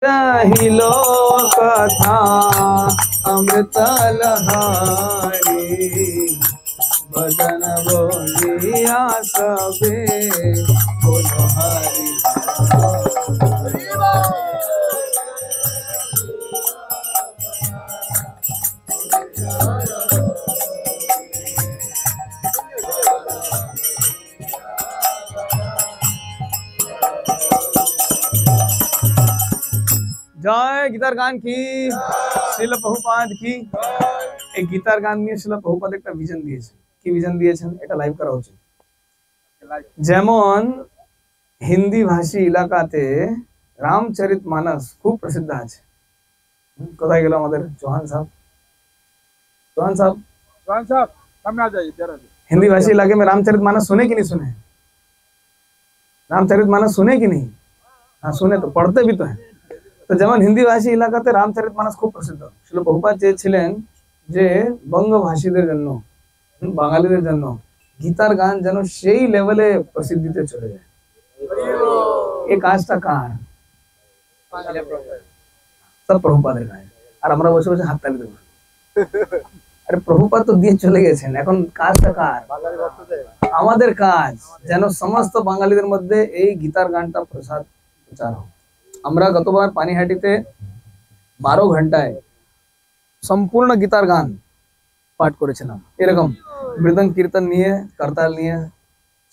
रहिलो कथा अमृत लहारी भजन बोलिया सबे बोलो हरि जय गीतार गान की শিল প্রভুপাদ की এই গীতার গান নিয়ে শিল প্রভুপাদ একটা ভিশন দিয়েছে কি ভিশন দিয়েছেন এটা লাইভ করা উচিত যেমন হিন্দি ভাষী এলাকাতে রামচরিতমানস খুব প্রসিদ্ধ আছে কোথায় গেল আমাদের চৌহান साहब सामने आ जाइए जरा हिंदी भाषी इलाके में रामचरितमानस सुने कि नहीं सुने रामचरितमानस सुने कि नहीं हाँ सुने तो पढ़ते भी तो हैं तो যেমন হিন্দি ভাষী এলাকাতে রামচরিতমানস খুব প্রসিদ্ধ ছিল প্রভুপাদ চেয়েছিলেন যে বঙ্গভাষীদের জন্য বাঙালিদের জন্য গীতার গান যেন সেই লেভেলে প্রসিদ্ধিতে চলে যায় এই কাজটা কার সব প্রভুপাদের গান আর আমরা বসে বসে হাততালি দেব আরে প্রভুপাদ তো দিয়ে চলে গেছেন এখন কাজটা কার আমাদের কাজ যেন সমস্ত বাঙালিদের মধ্যে এই গীতার গানটা প্রচার হোক আমরা গতবার পানিহাটিতে 12 ঘন্টায় সম্পূর্ণ গীতার গান পাঠ করেছিলাম এরকম মৃদঙ্গ কীর্তন নিয়ে করতাল নিয়ে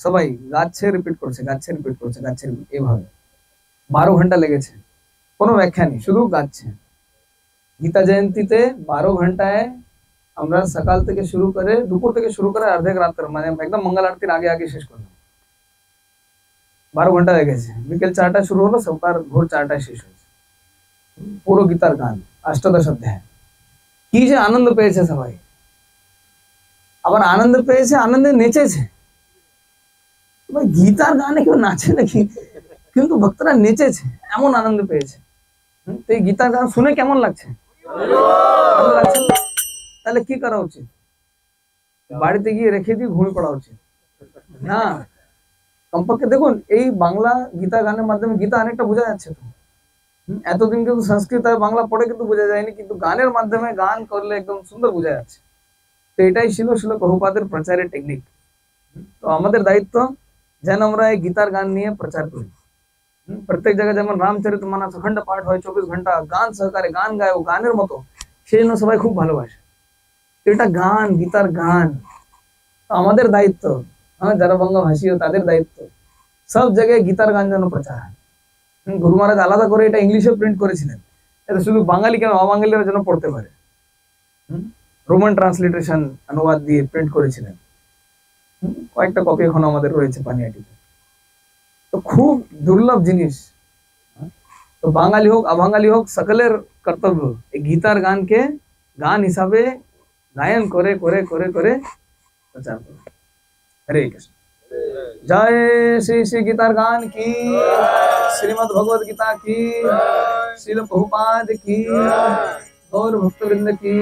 সবাই গাচ্ছে রিপিট করছে এইভাবে 12 ঘন্টা লেগেছে কোনো ব্যাখ্যা নেই শুধু গাচ্ছে গীতা জয়ন্তীতে 12 ঘন্টায় আমরা সকাল থেকে শুরু করে দুপুর থেকে শুরু করে অর্ধেক রাত মানে একদম মঙ্গল আরতির আগে আগে শেষ করলাম 12 ঘন্টা লেগেছে বিকেল 4টায় শুরু হলো সকাল ভোর 4টায় শেষ হয়েছে পুরো গীতার গান অষ্টাদশ অধ্যায় কি যে আনন্দ পেয়েছে সবাই আবার আনন্দ পেয়েছে আনন্দে নেচেছে ভাই গীতার গানে কেউ নাচে নাকি কিন্তু ভক্তরা নেচেছে এমন আনন্দ পেয়েছে তো এই গীতার গান শুনে কেমন লাগছে ভালো লাগছে তাহলে কি করা উচিত বাড়িতে গিয়ে রেখে দিয়ে ঘুমিয়ে পড়া উচিত না কমপক্ষে দেখুন এই বাংলা গীতা গানের মাধ্যমে গীতা অনেকটা বোঝা যাচ্ছে তো এতদিন কিন্তু সংস্কৃত আর বাংলা পড়ে কিন্তু বোঝা যায়নি কিন্তু গানের মাধ্যমে গান করলে একদম সুন্দর বোঝা যাচ্ছে তো এটাই ছিল প্রভুপাদের প্রচারের টেকনিক তো আমাদের দায়িত্ব যেন আমরা এই গীতার গান নিয়ে প্রচার করি প্রত্যেক জায়গায় যেমন রামচরিতমানস অখণ্ড পাঠ হয় 24 ঘন্টা গান সহকারে গান গায় ও গানের মতো সেই জন্য সবাই খুব ভালোবাসে এটা গান গীতার গান তো আমাদের দায়িত্ব যারা বঙ্গভাষী তাদের দায়িত্ব সব জায়গায় গীতার গান যেন প্রচার হয় গুরু মহারাজ আলাদা করে এটা ইংলিশে প্রিন্ট করেছিলেন এটা শুধু বাঙালি কেন অবাঙালিরা যেন পড়তে পারে রোমান ট্রান্সলিটারেশন অনুবাদ দিয়ে প্রিন্ট করেছিলেন কয়েকটা কপি এখন আমাদের রয়েছে পানিহাটিতে তো খুব দুর্লভ জিনিস তো বাঙালি হোক অবাঙালি হোক সকলের কর্তব্য এই গীতার গানকে গান হিসাবে গায়ন করে করে করে করে প্রচার করে हरे कृष्ण जय श्री श्री गीतार गान की श्रीमद् भगवद गीता की श्रील प्रभुपाद की गौर भक्तवृंद की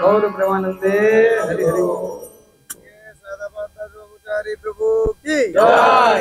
गौर प्रेमानंदे हरि हरि प्रभु की जय।